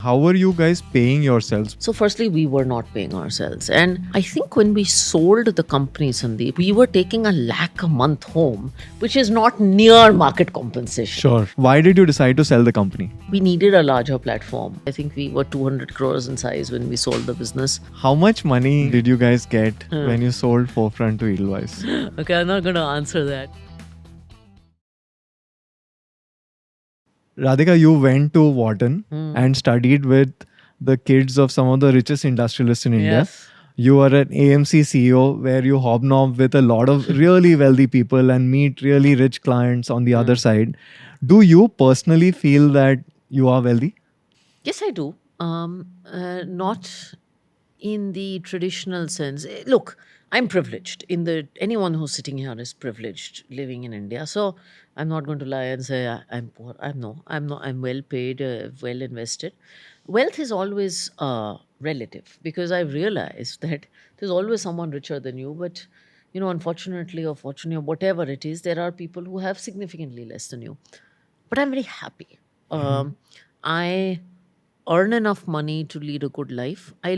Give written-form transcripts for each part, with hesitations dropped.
How were you guys paying yourselves? So, firstly, we were not paying ourselves. And I think when we sold the company, Sandeep, we were taking a lakh a month home, which is not near market compensation. Sure. Why did you decide to sell the company? We needed a larger platform. I think we were 200 crores in size when we sold the business. How much money did you guys get when you sold Forefront to Edelweiss? Okay, I'm not going to answer that. Radhika, you went to Wharton and studied with the kids of some of the richest industrialists in India. Yes. You are an AMC CEO where you hobnob with a lot of really wealthy people and meet really rich clients on the other side. Do you personally feel that you are wealthy? Yes, I do. Not in the traditional sense. Look, I'm privileged. Anyone who's sitting here is privileged living in India. So I'm not going to lie and say I'm poor. I'm not. I'm well paid, well invested. Wealth is always relative because I've realized that there's always someone richer than you. But unfortunately or fortunately or whatever it is, there are people who have significantly less than you. But I'm very happy. I earn enough money to lead a good life. I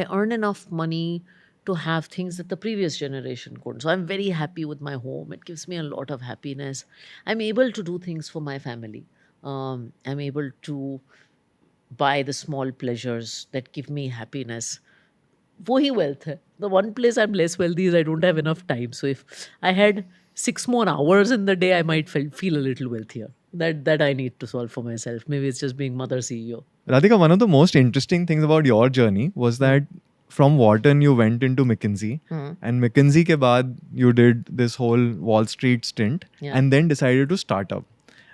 earn enough money to have things that the previous generation couldn't. So I'm very happy with my home. It gives me a lot of happiness. I'm able to do things for my family. I'm able to buy the small pleasures that give me happiness. वही wealth है. The one place I'm less wealthy is I don't have enough time. So if I had 6 more hours in the day, I might feel a little wealthier. That I need to solve for myself. Maybe it's just being mother CEO. Radhika, one of the most interesting things about your journey was that from Wharton you went into McKinsey, and McKinsey ke baad you did this whole Wall Street stint, Yeah. and then decided to start up.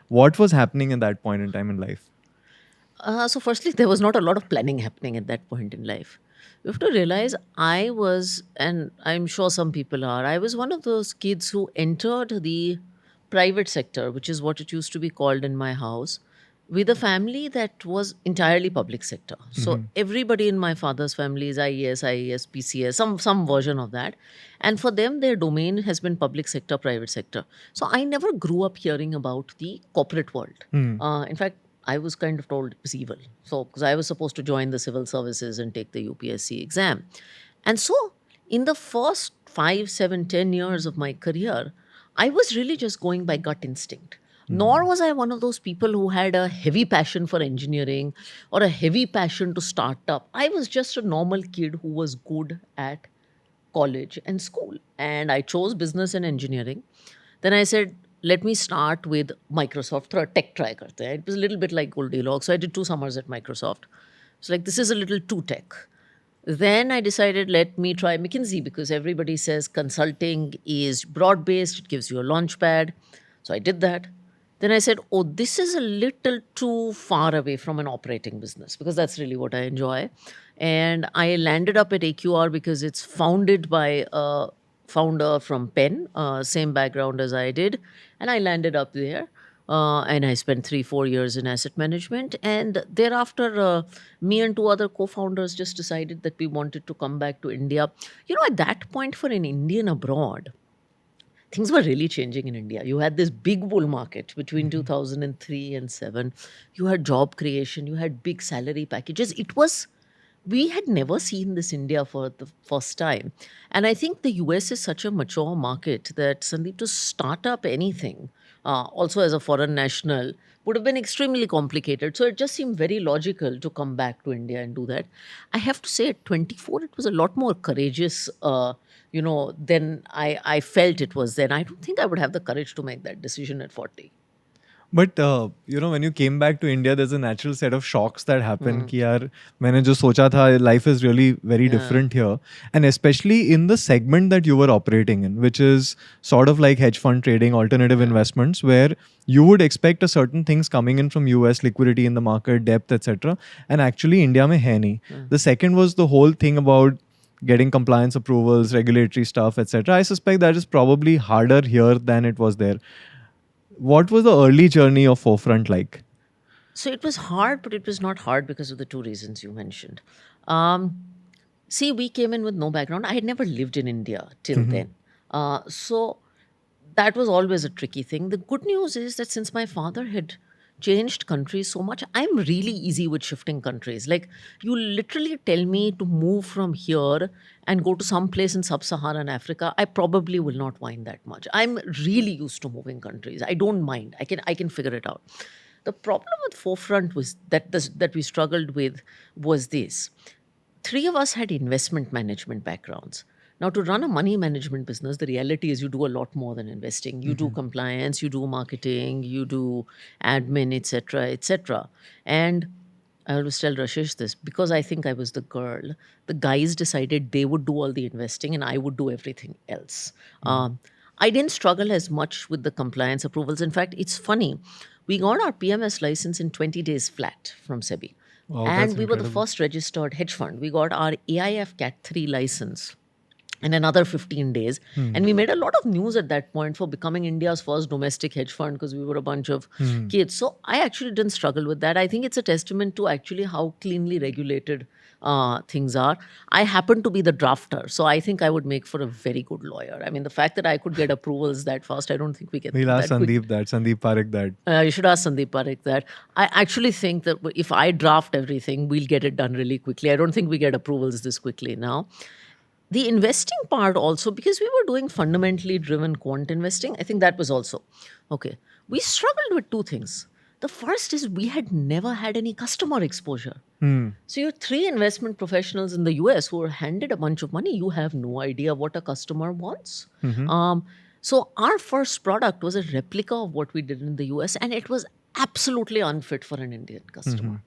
What was happening at that point in time in life? So, firstly, there was not a lot of planning happening at that point in life. You have to realize I was, and I'm sure some people are, I was one of those kids who entered the private sector, which is what it used to be called in my house, with a family that was entirely public sector. So everybody in my father's family is IES, PCS, some version of that. And for them, their domain has been public sector, private sector. So I never grew up hearing about the corporate world. In fact, I was kind of told it was evil. So, because I was supposed to join the civil services and take the UPSC exam. And so, in the first 5, 7, 10 years of my career, I was really just going by gut instinct. Nor was I one of those people who had a heavy passion for engineering or a heavy passion to start up. I was just a normal kid who was good at college and school. And I chose business and engineering. Then I said, let me start with Microsoft. Through a tech try karte hain. It was a little bit like Goldilocks. So I did 2 summers at Microsoft. So like, this is a little too tech. Then I decided, let me try McKinsey because everybody says consulting is broad based, it gives you a launch pad. So I did that. Then I said, oh, this is a little too far away from an operating business because that's really what I enjoy. And I landed up at AQR because it's founded by a founder from Penn, same background as I did. And I landed up there. And I spent 3-4 years in asset management. And thereafter, me and 2 other co-founders just decided that we wanted to come back to India. At that point for an Indian abroad, things were really changing in India. You had this big bull market between 2003 and 7. You had job creation. You had big salary packages. We had never seen this India for the first time. And I think the US is such a mature market that, Sandeep, to start up anything, also as a foreign national, would have been extremely complicated. So it just seemed very logical to come back to India and do that. I have to say, at 24, it was a lot more courageous, than I felt it was then. I don't think I would have the courage to make that decision at 40. But when you came back to India, there's a natural set of shocks that happen. कि यार मैंने जो सोचा था, life is really very different here, and especially in the segment that you were operating in, which is sort of like hedge fund trading, alternative investments, where you would expect a certain things coming in from US, liquidity in the market, depth, etc. And actually, India में है नहीं. The second was the whole thing about getting compliance approvals, regulatory stuff, etc. I suspect that is probably harder here than it was there. What was the early journey of Forefront like? So it was hard, but it was not hard because of the 2 reasons you mentioned. See, we came in with no background. I had never lived in India till then. So that was always a tricky thing. The good news is that since my father had changed countries so much. I'm really easy with shifting countries. Like, you literally tell me to move from here and go to some place in sub-Saharan Africa, I probably will not mind that much. I'm really used to moving countries. I don't mind. I can figure it out. The problem with Forefront was that we struggled with was this. Three of us had investment management backgrounds. Now, to run a money management business, the reality is you do a lot more than investing. You do compliance, you do marketing, you do admin, etc., etc. And I always tell Rashesh this because I think I was the girl. The guys decided they would do all the investing and I would do everything else. I didn't struggle as much with the compliance approvals. In fact, it's funny. We got our PMS license in 20 days flat from SEBI. Wow, that's And we were the incredible. first registered hedge fund. We got our AIF Cat 3 license in another 15 days. And we made a lot of news at that point for becoming India's first domestic hedge fund because we were a bunch of kids. So I actually didn't struggle with that. I think it's a testament to actually how cleanly regulated things are. I happen to be the drafter. So I think I would make for a very good lawyer. I mean, the fact that I could get approvals that fast, I don't think we get We'll ask that quick. Sandeep Parekh that. You should ask Sandeep Parekh that. I actually think that if I draft everything, we'll get it done really quickly. I don't think we get approvals this quickly now. The investing part also, because we were doing fundamentally driven quant investing, I think that was also okay. We struggled with two things. The first is we had never had any customer exposure. So you're three investment professionals in the US who are handed a bunch of money. You have no idea what a customer wants. So our first product was a replica of what we did in the US, and it was absolutely unfit for an Indian customer.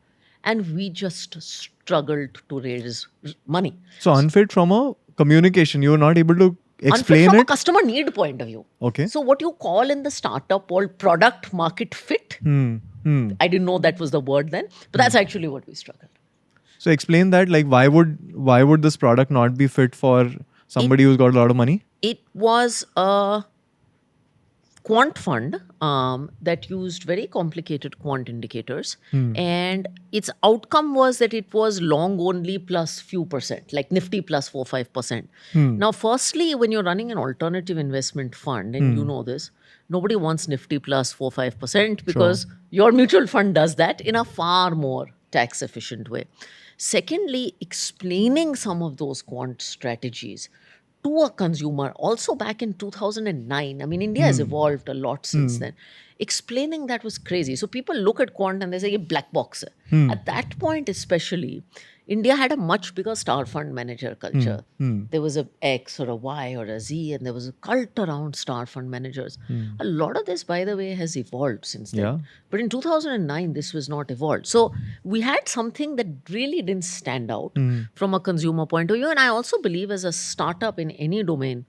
And we just struggled to raise money. So unfit from a communication, you were not able to Unfit explain from a it. customer need point of view. Okay. So what you call in the startup world product market fit, I didn't know that was the word then, but that's actually what we struggled. So explain that, like why would this product not be fit for somebody who's got a lot of money? It was a quant fund that used very complicated quant indicators, and its outcome was that it was long only plus few percent, like Nifty plus 4-5%. Now, firstly, when you're running an alternative investment fund, and you know this, nobody wants Nifty plus 4-5% because your mutual fund does that in a far more tax efficient way. Secondly, explaining some of those quant strategies to a consumer also back in 2009. I mean, India has evolved a lot since then. Explaining that was crazy. So people look at quant and they say, "Ye black box hai." At that point, especially, India had a much bigger star fund manager culture. There was a X or a Y or a Z, and there was a cult around star fund managers. A lot of this, by the way, has evolved since then. Yeah. But in 2009, this was not evolved. So we had something that really didn't stand out from a consumer point of view. And I also believe as a startup in any domain,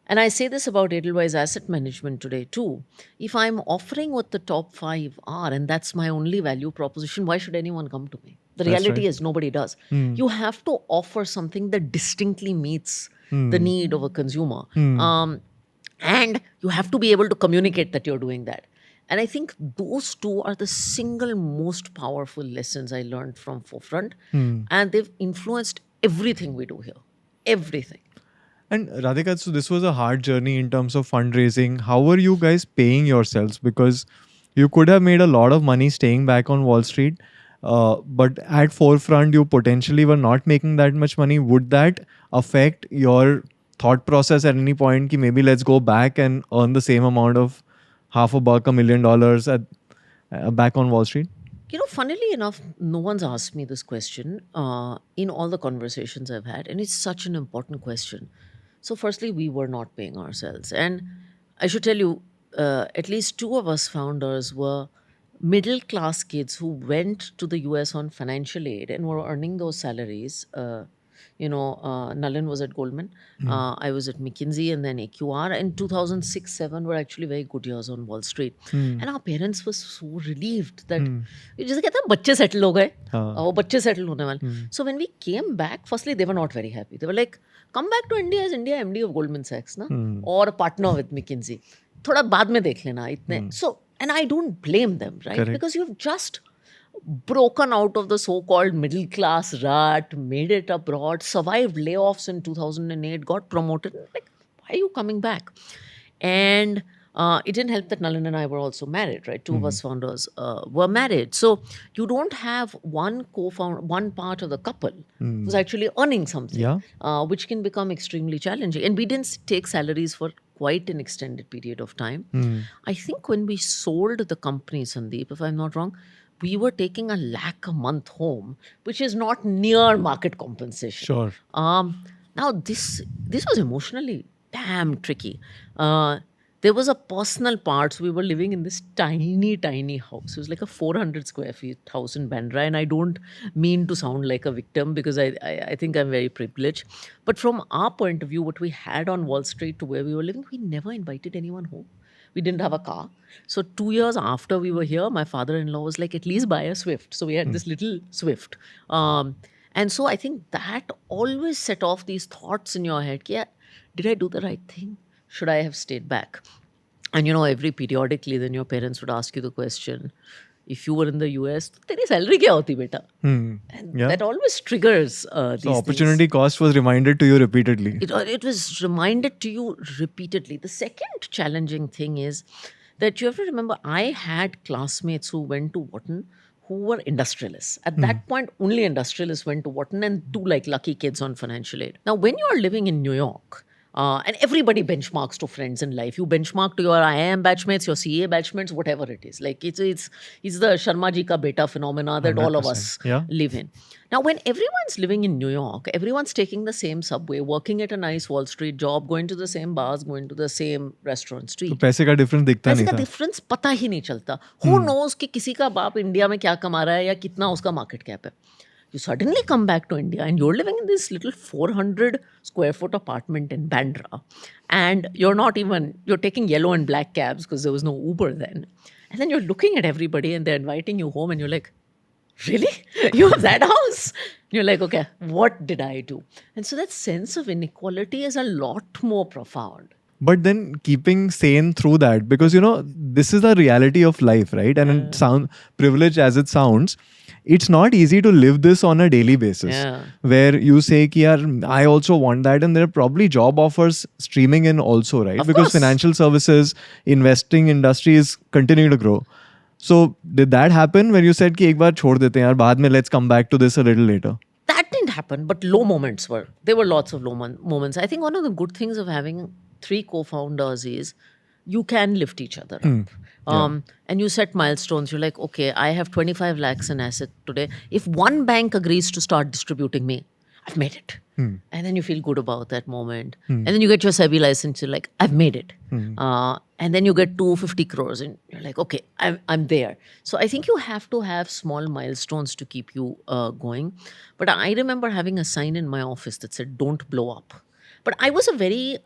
and I say this about Edelweiss Asset Management today too, if I'm offering what the top 5 are and that's my only value proposition, why should anyone come to me? The reality is nobody does. You have to offer something that distinctly meets the need of a consumer. And you have to be able to communicate that you're doing that. And I think those two are the single most powerful lessons I learned from Forefront. And they've influenced everything we do here. Everything. And Radhika, so this was a hard journey in terms of fundraising. How were you guys paying yourselves? Because you could have made a lot of money staying back on Wall Street. But at Forefront, you potentially were not making that much money. Would that affect your thought process at any point? Ki maybe let's go back and earn the same amount of $500,000, $1 million at back on Wall Street? You know, funnily enough, no one's asked me this question in all the conversations I've had, and it's such an important question. So, firstly, we were not paying ourselves. And I should tell you, at least two of us founders were middle class kids who went to the US on financial aid and were earning those salaries. Nalin was at Goldman. I was at McKinsey and then AQR. And 2006-07 were actually very good years on Wall Street. And our parents were so relieved that जैसे कहते हैं बच्चे settle हो गए वो बच्चे settle होने वाले. So when we came back, firstly they were not very happy. They were like, come back to India as India MD of Goldman Sachs na? Or a partner with McKinsey. थोड़ा बाद में देख लेना इतने. So, and I don't blame them, right? Correct. Because you've just broken out of the so-called middle class rut, made it abroad, survived layoffs in 2008, got promoted. Like, why are you coming back? And It didn't help that Nalin and I were also married, right? Two of us founders were married. So you don't have one co-founder, one part of the couple who's actually earning something, Yeah. which can become extremely challenging. And we didn't take salaries for quite an extended period of time. I think when we sold the company, Sandeep, if I'm not wrong, we were taking a lakh a month home, which is not near market compensation. Sure. Now this was emotionally damn tricky. There was a personal part. So we were living in this tiny house. It was like a 400 square feet house in Bandra. And I don't mean to sound like a victim because I think I'm very privileged. But from our point of view, what we had on Wall Street to where we were living, we never invited anyone home. We didn't have a car. So 2 years after we were here, my father-in-law was like, at least buy a Swift. So we had this little Swift. And so I think that always set off these thoughts in your head. Yeah, did I do the right thing? Should I have stayed back? And every periodically, then your parents would ask you the question, if you were in the US, तेरी salary क्या होती बेटा? And Yeah. that always triggers these So opportunity cost was reminded to you repeatedly. it was reminded to you repeatedly. The second challenging thing is that you have to remember I had classmates who went to Wharton who were industrialists. At that point, only industrialists went to Wharton and two like lucky kids on financial aid. Now, when you are living in New York, and everybody benchmarks to friends in life. You benchmark to your IIM batchmates, your CA batchmates, whatever it is. Like it's the Sharma ji ka beta phenomena that all of 100%. us Yeah. live in. Now, when everyone's living in New York, everyone's taking the same subway, working at a nice Wall Street job, going to the same bars, going to the same restaurant तो street. पैसे का difference दिखता पैसे नहीं का था. Difference पता ही नहीं चलता. Who knows कि किसी का बाप इंडिया में क्या कमा रहा है या कितना उसका मार्केट कैप है. You suddenly come back to India and you're living in this little 400 square foot apartment in Bandra. And you're taking yellow and black cabs because there was no Uber then. And then you're looking at everybody and they're inviting you home and you're like, really? You have that house? You're like, okay, what did I do? And so that sense of inequality is a lot more profound. But then keeping sane through that, because this is the reality of life, right? And it sound privileged as it sounds, it's not easy to live this on a daily basis. Yeah. Where you say, ki, yaar, I also want that, and there are probably job offers streaming in also, right? Of Because course. financial services, investing industry is continuing to grow. So did that happen when you said कि एक बार छोड़ देते हैं यार, बाद में let's come back to this a little later? That didn't happen, but low moments were. There were lots of low moments. I think one of the good things of having three co-founders is you can lift each other up. And you set milestones. You're like, okay, I have 25 lakhs in asset today. If one bank agrees to start distributing me, I've made it. And then you feel good about that moment. And then you get your SEBI license. You're like, I've made it. And then you get 250 crores and you're like, okay, I'm there. So I think you have to have small milestones to keep you going. But I remember having a sign in my office that said, don't blow up. But I was a very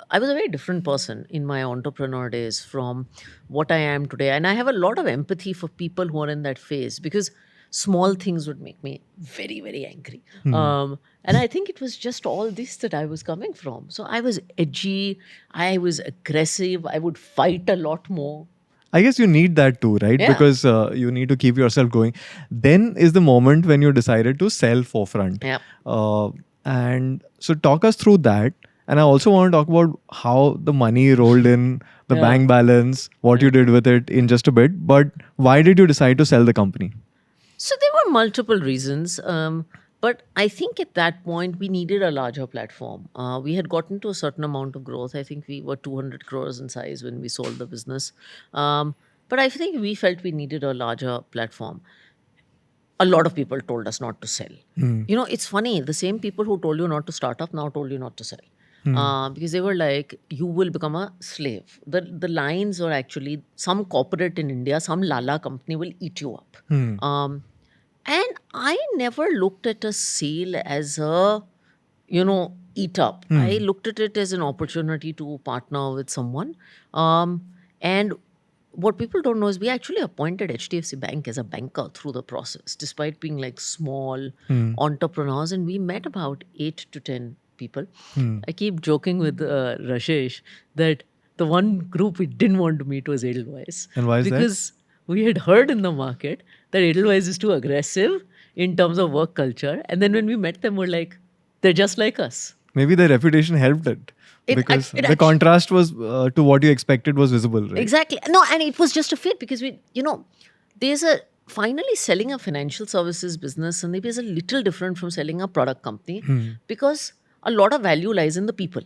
different person in my entrepreneur days from what I am today. And I have a lot of empathy for people who are in that phase because small things would make me very, very angry. And I think it was just all this that I was coming from. So I was edgy, I was aggressive, I would fight a lot more. I guess you need that too, right? Yeah. Because you need to keep yourself going. Then is the moment when you decided to sell Forefront. Yeah. And so talk us through that. And I also want to talk about how the money rolled in, the bank balance, what you did with it in just a bit. But why did you decide to sell the company? So there were multiple reasons. But I think at that point, we needed a larger platform. We had gotten to a certain amount of growth. I think we were 200 crores in size when we sold the business. But I think we felt we needed a larger platform. A lot of people told us not to sell. It's funny. The same people who told you not to start up now told you not to sell. Because they were like, you will become a slave. The lines are actually, some corporate in India, some Lala company will eat you up. And I never looked at a sale as a, eat up. I looked at it as an opportunity to partner with someone. And what people don't know is we actually appointed HDFC Bank as a banker through the process, despite being like small entrepreneurs. And we met about 8 to 10 people. I keep joking with Rashesh that the one group we didn't want to meet was Edelweiss. And why is that? Because we had heard in the market that Edelweiss is too aggressive in terms of work culture. And then when we met them, we're like, they're just like us. Maybe the reputation helped it. Because the contrast was to what you expected was visible, right? Exactly. No, and it was just a fit because there's a finally selling a financial services business, and maybe is a little different from selling a product company because a lot of value lies in the people.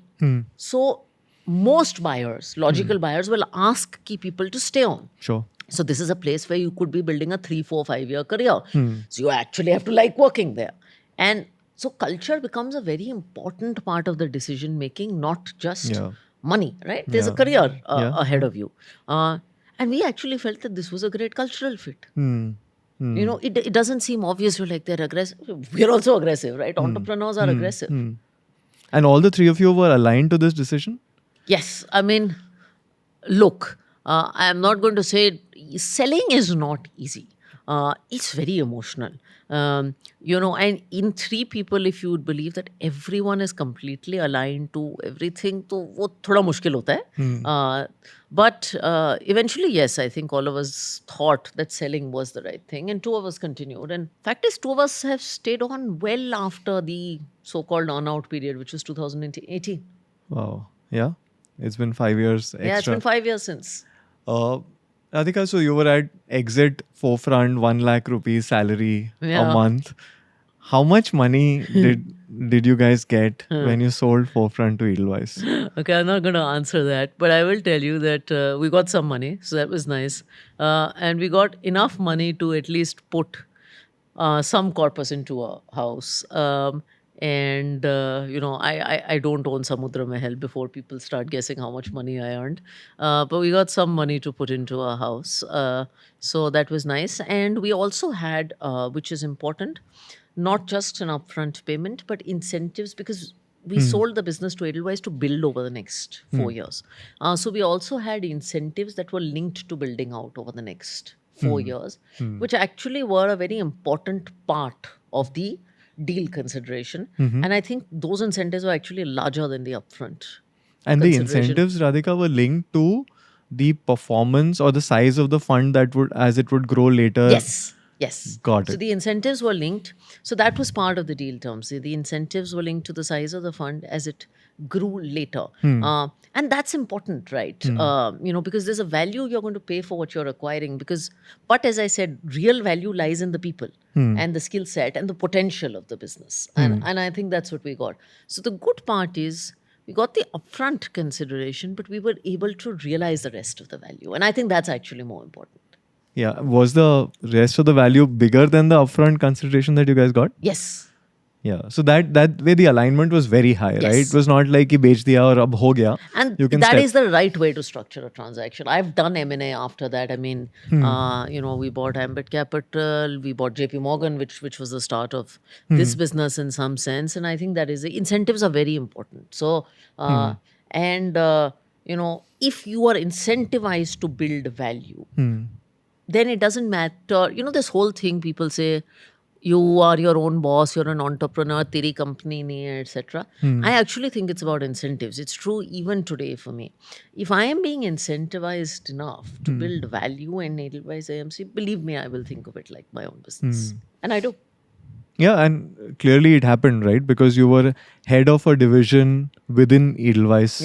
So most buyers, logical buyers, will ask key people to stay on. Sure. So this is a place where you could be building a 3, 4, 5 year career. So you actually have to like working there. And so culture becomes a very important part of the decision making, not just money, right? There's a career ahead of you. And we actually felt that this was a great cultural fit. It doesn't seem obvious. You're like, they're aggressive. We're also aggressive, right? Entrepreneurs are aggressive. And all the three of you were aligned to this decision? Yes. I mean, look, I'm not going to say selling is not easy. It's very emotional. And in three people, if you would believe that everyone is completely aligned to everything, तो वो थोड़ा मुश्किल होता है. But eventually, yes, I think all of us thought that selling was the right thing, and two of us continued. And fact is, two of us have stayed on well after the so-called earn-out period, which was 2018. Wow. Yeah. It's been 5 years extra. Yeah, it's been 5 years since. Radhika, so you were at exit forefront, 1 lakh rupees salary a month. How much money did you guys get when you sold forefront to Edelweiss? Okay, I'm not going to answer that, but I will tell you that we got some money, so that was nice. And we got enough money to at least put some corpus into a house. I don't own Samudra Mahal before people start guessing how much money I earned. But we got some money to put into a house. So that was nice. And we also had, which is important, not just an upfront payment, but incentives because we sold the business to Edelweiss to build over the next 4 years. So we also had incentives that were linked to building out over the next 4 years, which actually were a very important part of the deal consideration. And I think those incentives were actually larger than the upfront. And the incentives, Radhika, were linked to the performance or the size of the fund that would grow later. Yes. Got it. So the incentives were linked. So that was part of the deal terms. The incentives were linked to the size of the fund as it grew later. And that's important, right? Because there's a value you're going to pay for what you're acquiring. But as I said, real value lies in the people and the skill set and the potential of the business. And I think that's what we got. So the good part is we got the upfront consideration, but we were able to realize the rest of the value. And I think that's actually more important. Yeah. Was the rest of the value bigger than the upfront consideration that you guys got? Yes. Yeah. So that way the alignment was very high, right? It was not like ki bech diya aur ab ho gaya. And that is the right way to structure a transaction. I've done M&A after that. I mean, we bought Ambit Capital, we bought JP Morgan, which was the start of this business in some sense. And I think that is incentives are very important. So, if you are incentivized to build value, then it doesn't matter. This whole thing people say, you are your own boss, you're an entrepreneur, teri company nahi hai, etc. I actually think it's about incentives. It's true even today for me. If I am being incentivized enough to build value in Edelweiss AMC, believe me, I will think of it like my own business. And I do. Yeah, and clearly it happened, right? Because you were head of a division within Edelweiss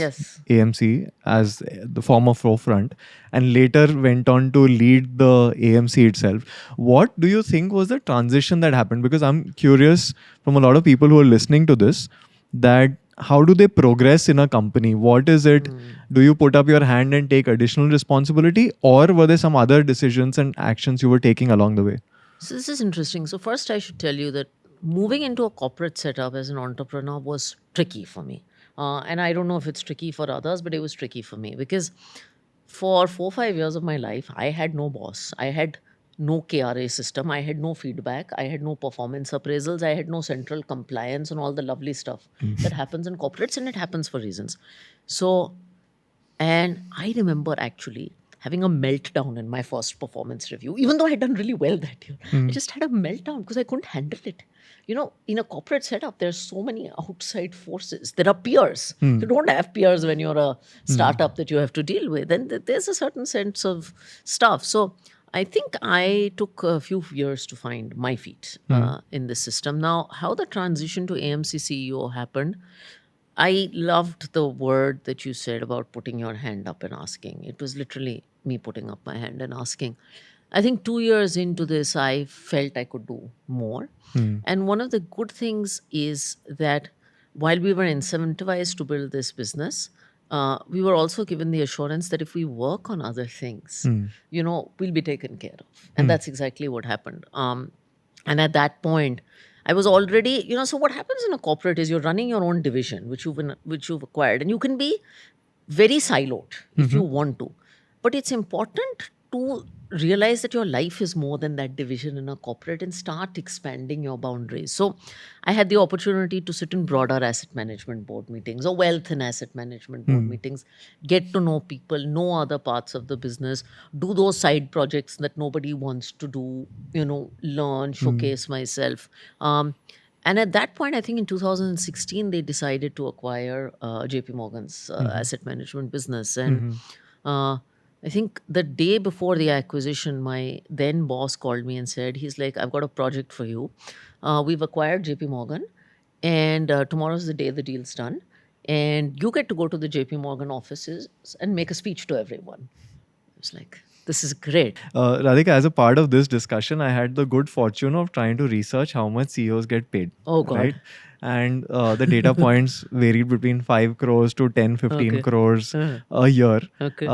AMC as the former forefront, and later went on to lead the AMC itself. What do you think was the transition that happened? Because I'm curious from a lot of people who are listening to this, that how do they progress in a company? What is it? Do you put up your hand and take additional responsibility, or were there some other decisions and actions you were taking along the way? So this is interesting. So first I should tell you that moving into a corporate setup as an entrepreneur was tricky for me. And I don't know if it's tricky for others, but it was tricky for me because for 4 or 5 years of my life, I had no boss. I had no KRA system. I had no feedback. I had no performance appraisals. I had no central compliance and all the lovely stuff that happens in corporates, and it happens for reasons. So, and I remember actually having a meltdown in my first performance review, even though I had done really well that year. I just had a meltdown because I couldn't handle it. In a corporate setup, there's so many outside forces. There are peers. You don't have peers when you're a startup that you have to deal with. And there's a certain sense of stuff. So I think I took a few years to find my feet in this system. Now, how the transition to AMC CEO happened, I loved the word that you said about putting your hand up and asking. It was literally me putting up my hand and asking. I think 2 years into this, I felt I could do more. And one of the good things is that while we were incentivized to build this business, we were also given the assurance that if we work on other things, we'll be taken care of. And that's exactly what happened. And at that point, I was already, so what happens in a corporate is you're running your own division, which you've acquired, and you can be very siloed if you want to. But it's important to realize that your life is more than that division in a corporate and start expanding your boundaries. So I had the opportunity to sit in broader asset management board meetings or wealth and asset management board meetings, get to know people, know other parts of the business, do those side projects that nobody wants to do, learn, showcase myself. And at that point, I think in 2016, they decided to acquire JP Morgan's asset management business. And I think the day before the acquisition, my then boss called me and said, he's like, I've got a project for you. We've acquired JP Morgan, and tomorrow's the day the deal's done. And you get to go to the JP Morgan offices and make a speech to everyone. I was like, this is great. Radhika, as a part of this discussion, I had the good fortune of trying to research how much CEOs get paid. Oh, God. Right? And the data points varied between 5 crores to 10, 15 Okay. crores a year. Okay.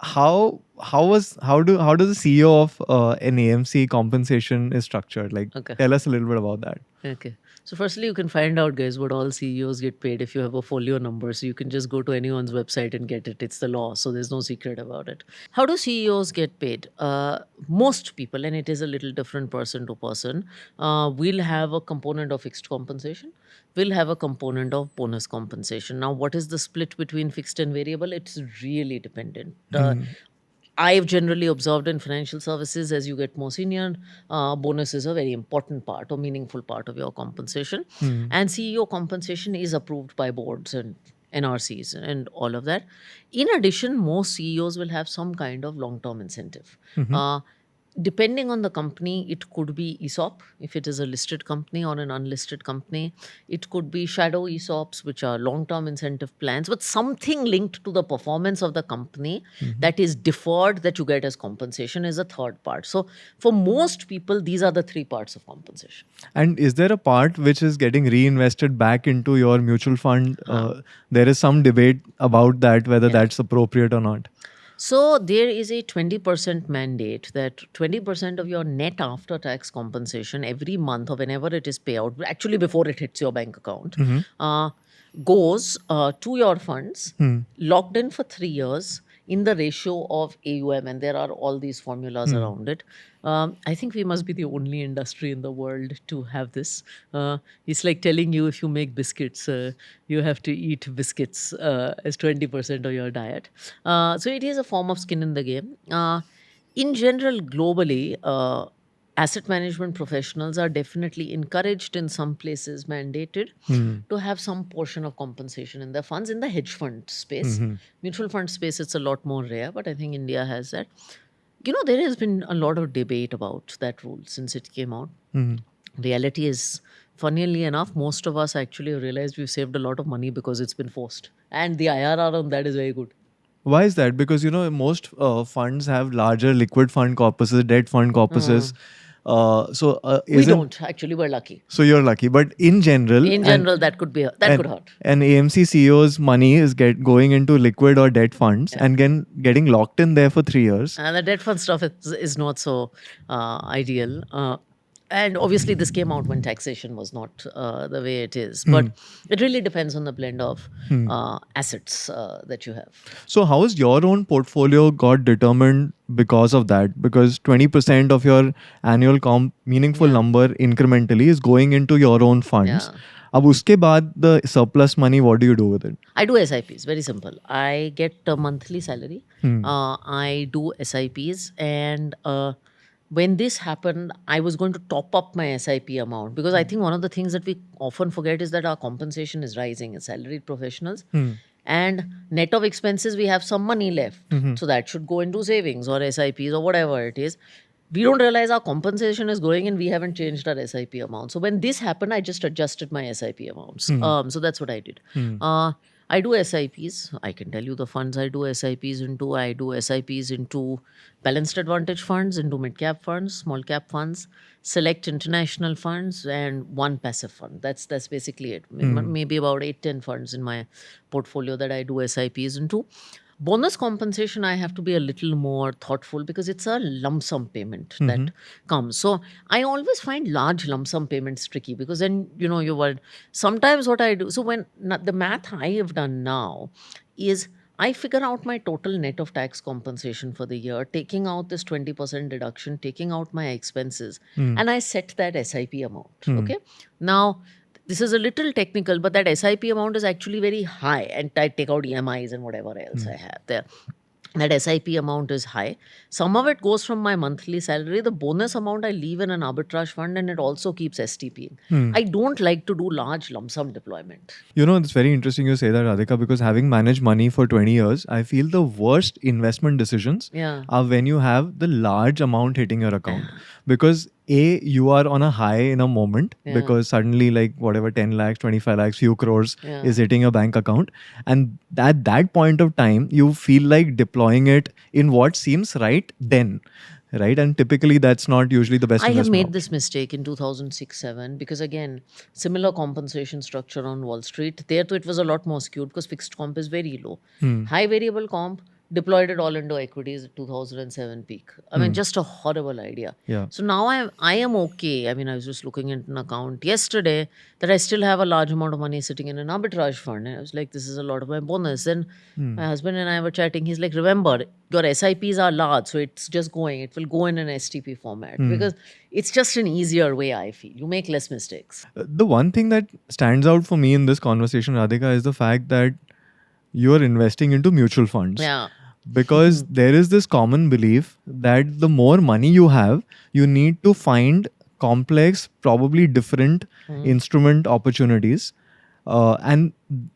How does the CEO of an AMC compensation is structured? Like, Okay. tell us a little bit about that. Okay. So firstly, you can find out, guys, what all CEOs get paid if you have a folio number. So you can just go to anyone's website and get it. It's the law. So there's no secret about it. How do CEOs get paid? Most people, and it is a little different person to person, will have a component of fixed compensation, will have a component of bonus compensation. Now, what is the split between fixed and variable? It's really dependent. I've generally observed in financial services, as you get more senior, bonus is a very important part or meaningful part of your compensation. And CEO compensation is approved by boards and NRCs and all of that. In addition, most CEOs will have some kind of long-term incentive. Depending on the company, it could be ESOP, if it is a listed company or an unlisted company. It could be shadow ESOPs, which are long-term incentive plans, but something linked to the performance of the company that is deferred that you get as compensation is a third part. So for most people, these are the three parts of compensation. And is there a part which is getting reinvested back into your mutual fund? There is some debate about that, whether that's appropriate or not. So there is a 20% mandate that 20% of your net after tax compensation every month or whenever it is paid out, actually before it hits your bank account, goes to your funds, locked in for 3 years in the ratio of AUM, and there are all these formulas around it. I think we must be the only industry in the world to have this. It's like telling you if you make biscuits, you have to eat biscuits as 20% of your diet. So it is a form of skin in the game. In general, globally, asset management professionals are definitely encouraged, in some places mandated, to have some portion of compensation in their funds. In the hedge fund space, mutual fund space, it's a lot more rare, but I think India has that. There has been a lot of debate about that rule since it came out. Reality is, funnily enough, most of us actually realized we've saved a lot of money because it's been forced. And the IRR on that is very good. Why is that? Because, most funds have larger liquid fund corpuses, debt fund corpuses. We don't. Actually, we're lucky. So you're lucky. But in general, that could hurt. And AMC CEO's money is going into liquid or debt funds and getting locked in there for 3 years. And the debt fund stuff is not so ideal. And obviously, this came out when taxation was not the way it is. But it really depends on the blend of assets that you have. So how is your own portfolio got determined because of that? Because 20% of your annual meaningful number incrementally is going into your own funds. Ab uske baad, the surplus money, what do you do with it? I do SIPs, very simple. I get a monthly salary. I do SIPs, and when this happened, I was going to top up my SIP amount, because I think one of the things that we often forget is that our compensation is rising as salaried professionals. And net of expenses, we have some money left. So that should go into savings or SIPs or whatever it is. we don't realize our compensation is growing and we haven't changed our SIP amount. So when this happened, I just adjusted my SIP amounts. So that's what I did. I do SIPs. I can tell you the funds I do SIPs into. I do SIPs into balanced advantage funds, into mid cap funds, small cap funds, select international funds, and one passive fund. That's basically it. Maybe about 8-10 funds in my portfolio that I do SIPs into. Bonus compensation, I have to be a little more thoughtful because it's a lump sum payment that comes. So I always find large lump sum payments tricky because then, you were sometimes what I do. So the math I have done now is I figure out my total net of tax compensation for the year, taking out this 20% deduction, taking out my expenses, and I set that SIP amount. Okay. Now, this is a little technical, but that SIP amount is actually very high. And I take out EMIs and whatever else I have there. That SIP amount is high. Some of it goes from my monthly salary. The bonus amount I leave in an arbitrage fund and it also keeps STPing. I don't like to do large lump sum deployment. It's very interesting you say that, Radhika, because having managed money for 20 years, I feel the worst investment decisions are when you have the large amount hitting your account. Because you are on a high in a moment because suddenly like whatever 10 lakhs, 25 lakhs, few crores is hitting your bank account. And at that point of time, you feel like deploying it in what seems right then. Right. And typically that's not usually the best I have investment made this mistake in 2006-07 because again, similar compensation structure on Wall Street. There too it was a lot more skewed because fixed comp is very low. High variable comp, deployed it all into equities at 2007 peak. I mean, just a horrible idea. Yeah. So now I am okay. I mean, I was just looking at an account yesterday that I still have a large amount of money sitting in an arbitrage fund. And I was like, this is a lot of my bonus. Then my husband and I were chatting. He's like, remember, your SIPs are large. So it's just going. It will go in an STP format because it's just an easier way, I feel. You make less mistakes. The one thing that stands out for me in this conversation, Radhika, is the fact that you're investing into mutual funds. Yeah. Because there is this common belief that the more money you have, you need to find complex, probably different instrument opportunities. And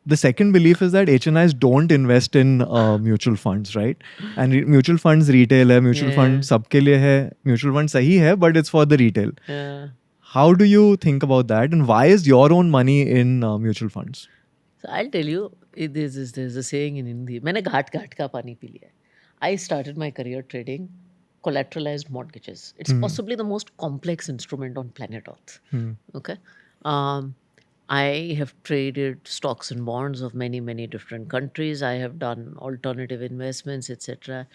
the second belief is that HNIs don't invest in mutual funds, right? And mutual funds retail hai, mutual fund sabke liye hai, mutual fund sahi hai, but it's for the retail. Yeah. How do you think about that? And why is your own money in mutual funds? So I'll tell you, there's a saying in Hindi, मैंने घाट घाट का पानी P लिया है. I started my career trading collateralized mortgages. It's possibly the most complex instrument on planet Earth. Okay. I have traded stocks and bonds of many, many different countries. I have done alternative investments, etc.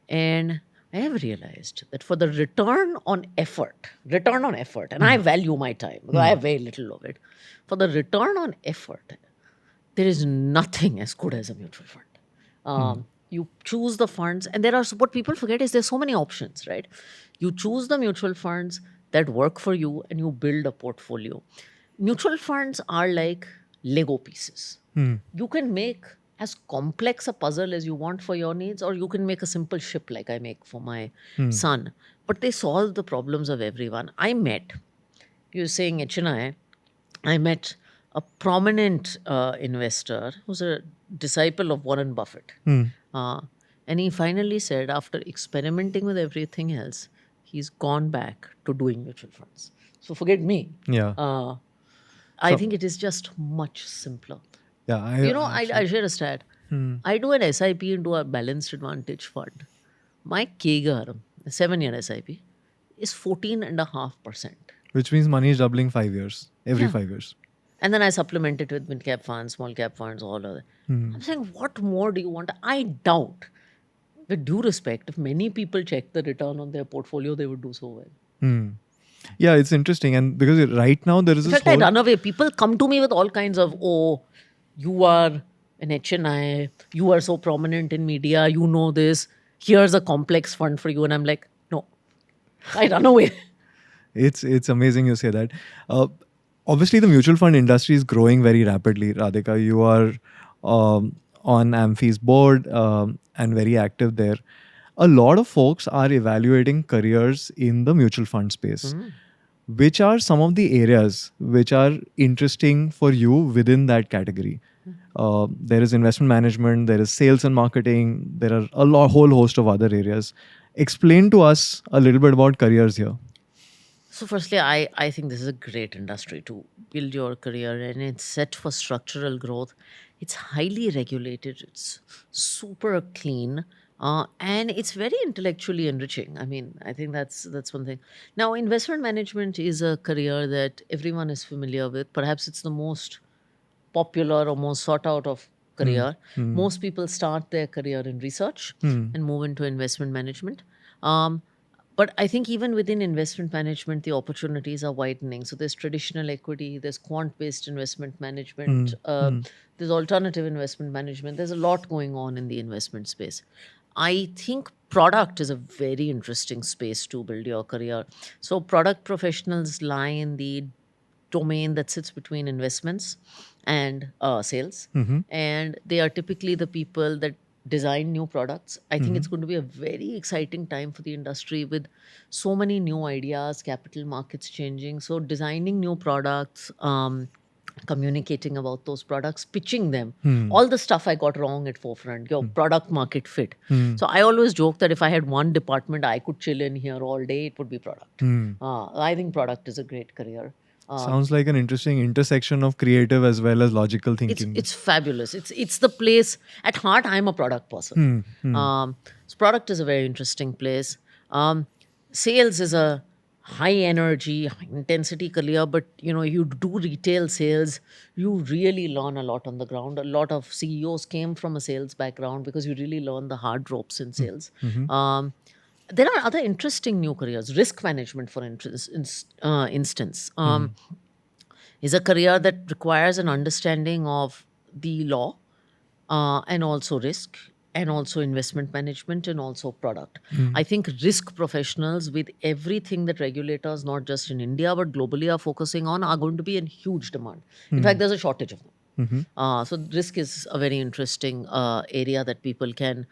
And I have realized that for the return on effort, and I value my time, because I have very little of it. For the return on effort, there is nothing as good as a mutual fund. You choose the funds, and what people forget is there's so many options, right? You choose the mutual funds that work for you and you build a portfolio. Mutual funds are like Lego pieces. You can make as complex a puzzle as you want for your needs, or you can make a simple ship like I make for my son. But they solve the problems of everyone. You're saying HNI, I met a prominent investor who's a disciple of Warren Buffett. And he finally said, after experimenting with everything else, he's gone back to doing mutual funds. So forget me. Yeah. I think it is just much simpler. Yeah. I'll share a stat. I do an SIP into a balanced advantage fund. My CAGR, 7-year SIP, is 14.5%. Which means money is doubling 5 years, every 5 years. And then I supplement it with mid-cap funds, small-cap funds, all of that. I'm saying, what more do you want? I doubt, with due respect, if many people check the return on their portfolio, they would do so well. Yeah, it's interesting. And because right now there is In this fact, I run away. People come to me with all kinds of, you are an HNI, you are so prominent in media, you know this, here's a complex fund for you. And I'm like, no, I run away. It's amazing you say that. Obviously, the mutual fund industry is growing very rapidly. Radhika, you are on AMFI's board and very active there. A lot of folks are evaluating careers in the mutual fund space. Which are some of the areas which are interesting for you within that category? There is investment management, there is sales and marketing, there are whole host of other areas. Explain to us a little bit about careers here. So, firstly, I think this is a great industry to build your career, and it's set for structural growth. It's highly regulated, it's super clean, and it's very intellectually enriching. I mean, I think that's one thing. Now, investment management is a career that everyone is familiar with. Perhaps it's the most popular or most sought out of Hmm. career. Hmm. Most people start their career in research Hmm. and move into investment management. Um, but I think even within investment management, the opportunities are widening. So there's traditional equity, there's quant-based investment Hmm. management, Hmm. there's alternative investment management. There's a lot going on in the investment space. I think product is a very interesting space to build your career. So product professionals lie in the domain that sits between investments and sales. Hmm. And they are typically the people that design new products. I think Hmm. it's going to be a very exciting time for the industry with so many new ideas, capital markets changing. So, designing new products, communicating about those products, pitching them, Hmm. all the stuff I got wrong at forefront, your product market fit. Hmm. So, I always joke that if I had one department I could chill in here all day, it would be product. Hmm. I think product is a great career. Sounds like an interesting intersection of creative as well as logical it's thinking. it's fabulous. It's the place. At heart, I'm a product person. Hmm. Hmm. So product is a very interesting place. Um, Sales is a high energy, high intensity career, but you do retail sales, you really learn a lot on the ground. A lot of CEOs came from a sales background because you really learn the hard ropes in sales. Hmm. There are other interesting new careers. Risk management, for instance. Hmm. Is a career that requires an understanding of the law, and also risk, and also investment management, and also product. Hmm. I think risk professionals, with everything that regulators, not just in India but globally, are focusing on, are going to be in huge demand. In Hmm. fact, there's a shortage of them. Hmm. So risk is a very interesting area that people can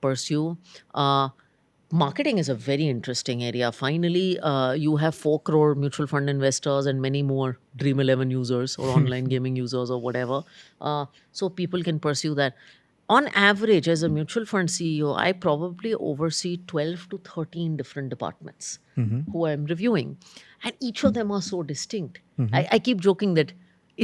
pursue. Uh, Marketing is a very interesting area. Finally, you have 4 crore mutual fund investors and many more Dream 11 users or online gaming users or whatever. So people can pursue that. On average, as a mutual fund CEO, I probably oversee 12 to 13 different departments Hmm. who I'm reviewing. And each of them are so distinct. Hmm. I keep joking that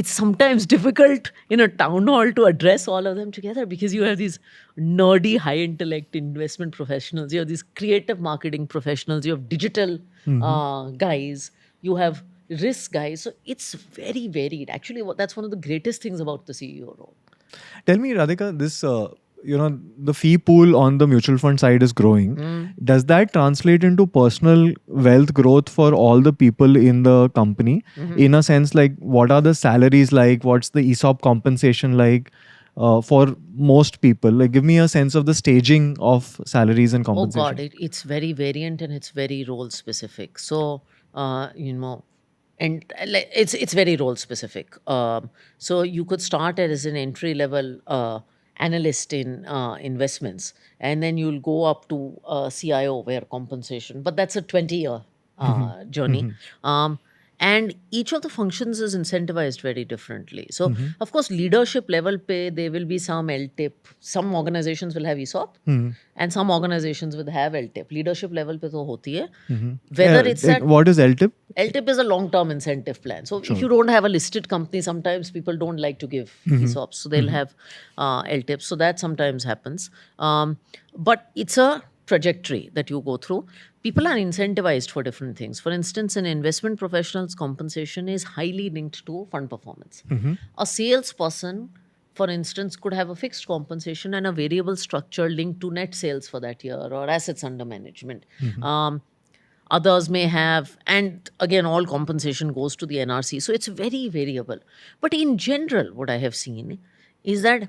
it's sometimes difficult in a town hall to address all of them together because you have these nerdy, high intellect investment professionals, you have these creative marketing professionals, you have digital Hmm. guys, you have risk guys. So it's very varied. Actually, that's one of the greatest things about the CEO role. Tell me, Radhika, this the fee pool on the mutual fund side is growing. Mm. Does that translate into personal wealth growth for all the people in the company? Mhm. In a sense, like what are the salaries like? What's the ESOP compensation like for most people? Like, give me a sense of the staging of salaries and Oh God, compensation. it's very variant and it's very role specific. So, and it's very role specific. So you could start as an entry level analyst in investments, and then you'll go up to CIO where compensation. But that's a 20-year Mhm. journey. Mhm. Um, and each of the functions is incentivized very differently. So, Mhm. of course, leadership level pay, there will be some LTIP. Some organizations will have ESOP, Mhm. and some organizations will have LTIP. Leadership level पे तो होती है. Mhm. Whether Yeah, it's at what is LTIP? LTIP is a long-term incentive plan. So if Sure. you don't have a listed company, sometimes people don't like to give Mhm. ESOPs, so they'll Mhm. have LTIPs. So that sometimes happens. But it's a trajectory that you go through. People are incentivized for different things. For instance, an investment professional's compensation is highly linked to fund performance. Mhm. A salesperson, for instance, could have a fixed compensation and a variable structure linked to net sales for that year or assets under management. Mhm. Um, Others may have, and again, all compensation goes to the NRC. So it's very variable. But in general, what I have seen is that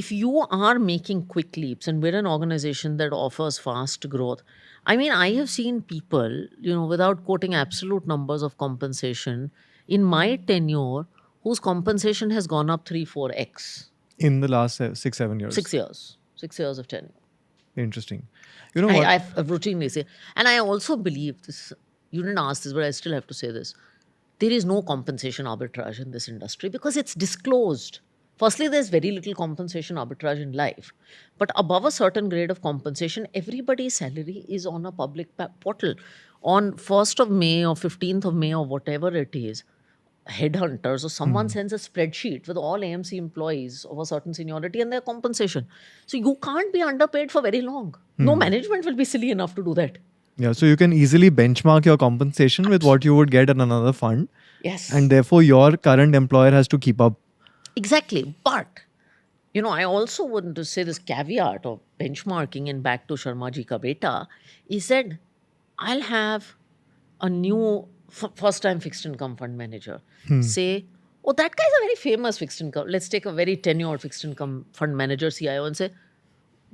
if you are making quick leaps, and we're an organization that offers fast growth, I mean, I have seen people, without quoting absolute numbers of compensation, in my tenure, whose compensation has gone up 3, 4x. In the last 6, 7 years. 6 years. 6 years of tenure. Interesting. You know what? I've routinely say, and I also believe this. You didn't ask this, but I still have to say this. There is no compensation arbitrage in this industry because it's disclosed. Firstly, there's very little compensation arbitrage in life. But above a certain grade of compensation, everybody's salary is on a public portal. On 1st of May or 15th of May or whatever it is, headhunters or someone sends a spreadsheet with all AMC employees of a certain seniority and their compensation. So you can't be underpaid for very long. No management will be silly enough to do that. Yeah, so you can easily benchmark your compensation with what you would get at another fund. Yes. And therefore, your current employer has to keep up. Exactly. But, I also want to say this caveat of benchmarking and back to Sharmaji ka beta. He said, I'll have a new first time fixed income fund manager say, oh, that guy's a very famous fixed income. Let's take a very tenured fixed income fund manager, CIO, and say,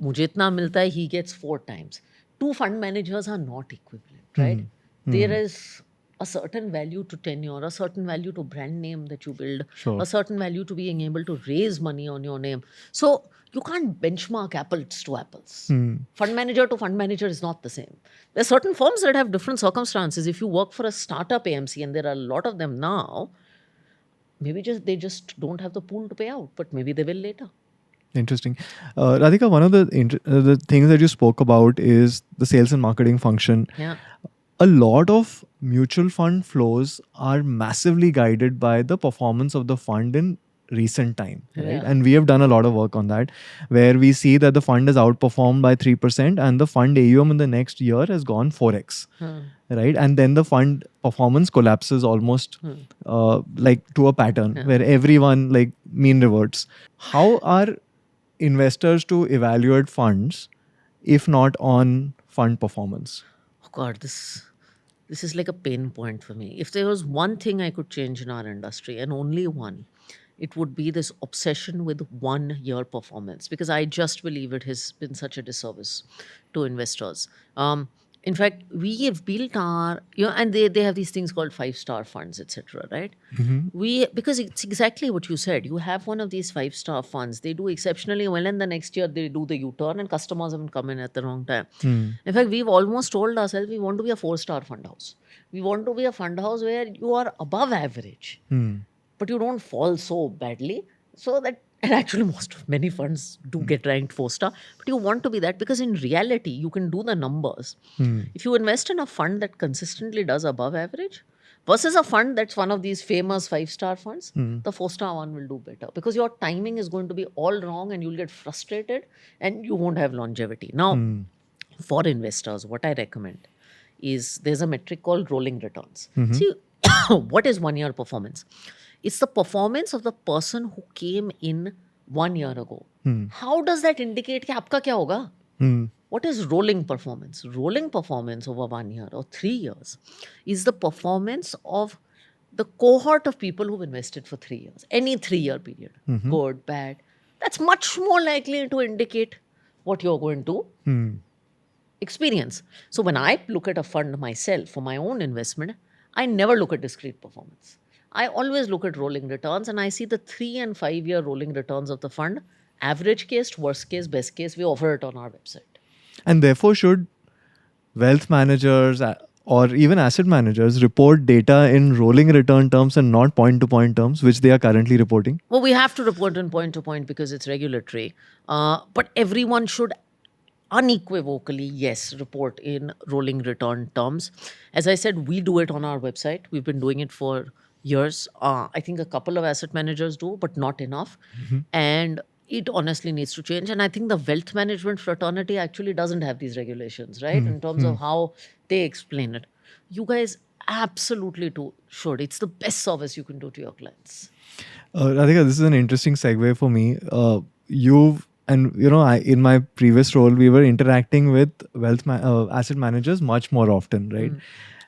मुझे इतना मिलता है, he gets 4 times. Two fund managers are not equivalent, right? There is a certain value to tenure, a certain value to brand name that you build, Sure. a certain value to being able to raise money on your name. So you can't benchmark apples to apples. Fund manager to fund manager is not the same. There are certain firms that have different circumstances. If you work for a startup AMC, and there are a lot of them now, maybe they just don't have the pool to pay out, but maybe they will later. Interesting. Radhika, one of the things that you spoke about is the sales and marketing function. Yeah. A lot of mutual fund flows are massively guided by the performance of the fund in recent time, right? Yeah. And we have done a lot of work on that, where we see that the fund has outperformed by 3% and the fund AUM in the next year has gone 4x, right? And then the fund performance collapses almost like to a pattern where everyone like mean reverts. How are investors to evaluate funds if not on fund performance? Oh God, this is like a pain point for me. If there was one thing I could change in our industry, and only one, it would be this obsession with 1 year performance, because I just believe it has been such a disservice to investors. In fact, we have built our, and they have these things called 5-star funds, etc. Right? Because it's exactly what you said. You have one of these 5-star funds, they do exceptionally well, and the next year they do the U-turn, and customers haven't come in at the wrong time. In fact, we've almost told ourselves we want to be a 4-star fund house. We want to be a fund house where you are above average, but you don't fall so badly, so that, and actually many funds do get ranked 4-star, but you want to be that because in reality you can do the numbers. If you invest in a fund that consistently does above average versus a fund that's one of these famous 5-star funds, the 4-star one will do better, because your timing is going to be all wrong and you'll get frustrated and you won't have longevity. Now, for investors, what I recommend is there's a metric called rolling returns. See, what is 1 year performance? It's the performance of the person who came in 1 year ago. How does that indicate कि आपका क्या होगा? What is rolling performance? Rolling performance over 1 year or 3 years is the performance of the cohort of people who've invested for 3 years, any 3-year period, good, bad. That's much more likely to indicate what you're going to experience. So when I look at a fund myself for my own investment, I never look at discrete performance. I always look at rolling returns, and I see the 3 and 5 year rolling returns of the fund. Average case, worst case, best case, we offer it on our website. And therefore, should wealth managers or even asset managers report data in rolling return terms and not point to point terms, which they are currently reporting? Well, we have to report in point to point because it's regulatory. But everyone should unequivocally, yes, report in rolling return terms. As I said, we do it on our website. We've been doing it for years. I think a couple of asset managers do, but not enough. And it honestly needs to change. And I think the wealth management fraternity actually doesn't have these regulations, right? In terms of how they explain it. You guys absolutely should. It's the best service you can do to your clients. Radhika, this is an interesting segue for me. In my previous role, we were interacting with asset managers much more often, right?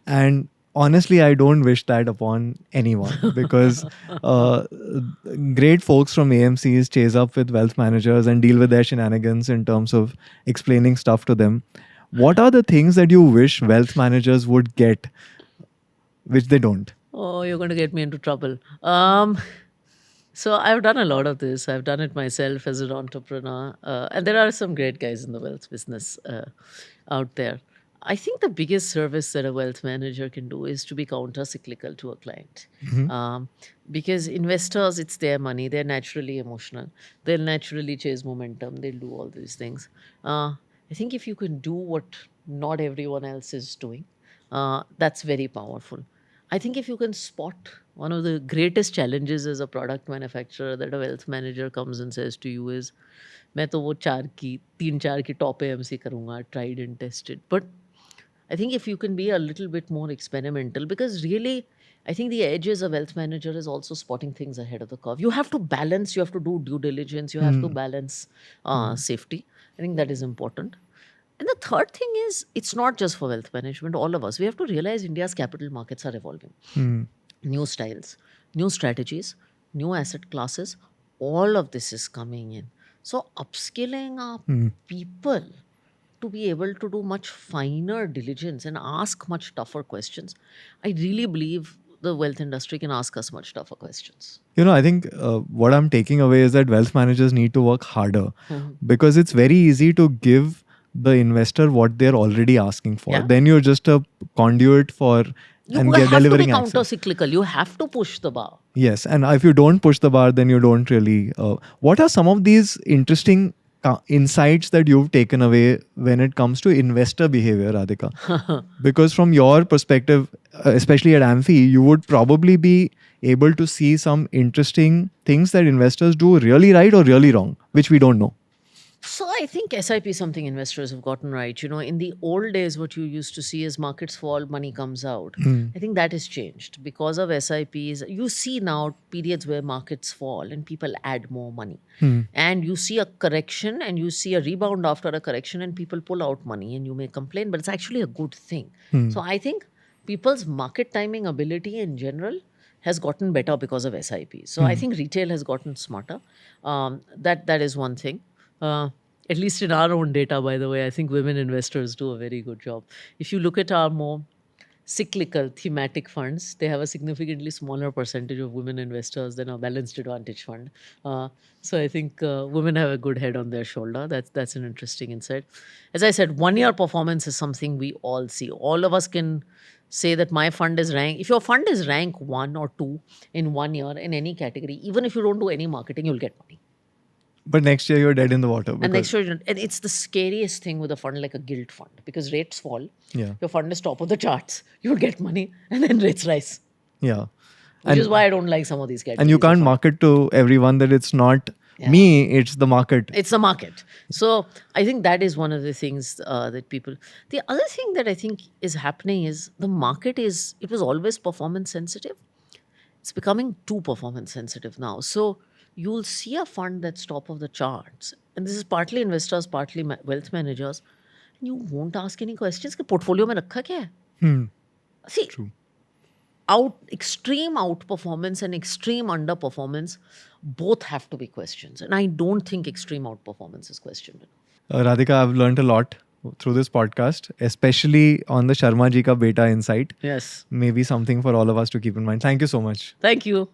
And honestly, I don't wish that upon anyone because great folks from AMCs chase up with wealth managers and deal with their shenanigans in terms of explaining stuff to them. What are the things that you wish wealth managers would get, which they don't? Oh, you're going to get me into trouble. So I've done a lot of this. I've done it myself as an entrepreneur. And there are some great guys in the wealth business out there. I think the biggest service that a wealth manager can do is to be counter-cyclical to a client. Um, because investors, it's their money. They're naturally emotional. They'll naturally chase momentum. They'll do all these things. I think if you can do what not everyone else is doing, that's very powerful. I think if you can spot one of the greatest challenges as a product manufacturer that a wealth manager comes and says to you is, मैं तो वो 4 की 3-4 की top AMC करूँगा, tried and tested. But I think if you can be a little bit more experimental, because really, I think the edge as a wealth manager is also spotting things ahead of the curve. You have to balance, you have to do due diligence, you have to balance safety. I think that is important. And the third thing is, it's not just for wealth management, all of us. We have to realize India's capital markets are evolving. New styles, new strategies, new asset classes, all of this is coming in. So, upskilling our people to be able to do much finer diligence and ask much tougher questions. I really believe the wealth industry can ask us much tougher questions. I think what I'm taking away is that wealth managers need to work harder because it's very easy to give the investor what they're already asking for. Yeah. Then you're just a conduit for You and have to be delivering access. counter-cyclical. You have to push the bar. Yes, and if you don't push the bar, then you don't really. What are some of these interesting insights that you've taken away when it comes to investor behavior, Radhika? Because from your perspective, especially at Amphi, you would probably be able to see some interesting things that investors do really right or really wrong, which we don't know. So I think SIP is something investors have gotten right. In the old days, what you used to see is markets fall, money comes out. I think that has changed because of SIPs. You see now periods where markets fall and people add more money. And you see a correction and you see a rebound after a correction and people pull out money and you may complain, but it's actually a good thing. So I think people's market timing ability in general has gotten better because of SIPs. So I think retail has gotten smarter. That is one thing. At least in our own data, by the way, I think women investors do a very good job. If you look at our more cyclical thematic funds, they have a significantly smaller percentage of women investors than a balanced advantage fund. So I think women have a good head on their shoulder. That's an interesting insight. As I said, 1 year performance is something we all see. All of us can say that my fund is ranked. If your fund is rank 1 or 2 in 1 year in any category, even if you don't do any marketing, you'll get money. But next year you're dead in the water. And next year, and it's the scariest thing with a fund like a gilt fund, because rates fall. Yeah. Your fund is top of the charts. You'll get money, and then rates rise. Yeah. Which is why I don't like some of these categories. And you can't market to everyone that it's not me, it's the market. It's the market. So I think that is one of the things that people... The other thing that I think is happening is the market it was always performance sensitive. It's becoming too performance sensitive now. So you'll see a fund that's top of the charts. And this is partly investors, partly wealth managers. And you won't ask any questions. Ki portfolio mein rakha kya hai? See, True. Extreme outperformance and extreme underperformance both have to be questions. And I don't think extreme outperformance is questioned. Radhika, I've learned a lot through this podcast, especially on the Sharma ji ka beta insight. Yes. Maybe something for all of us to keep in mind. Thank you so much. Thank you.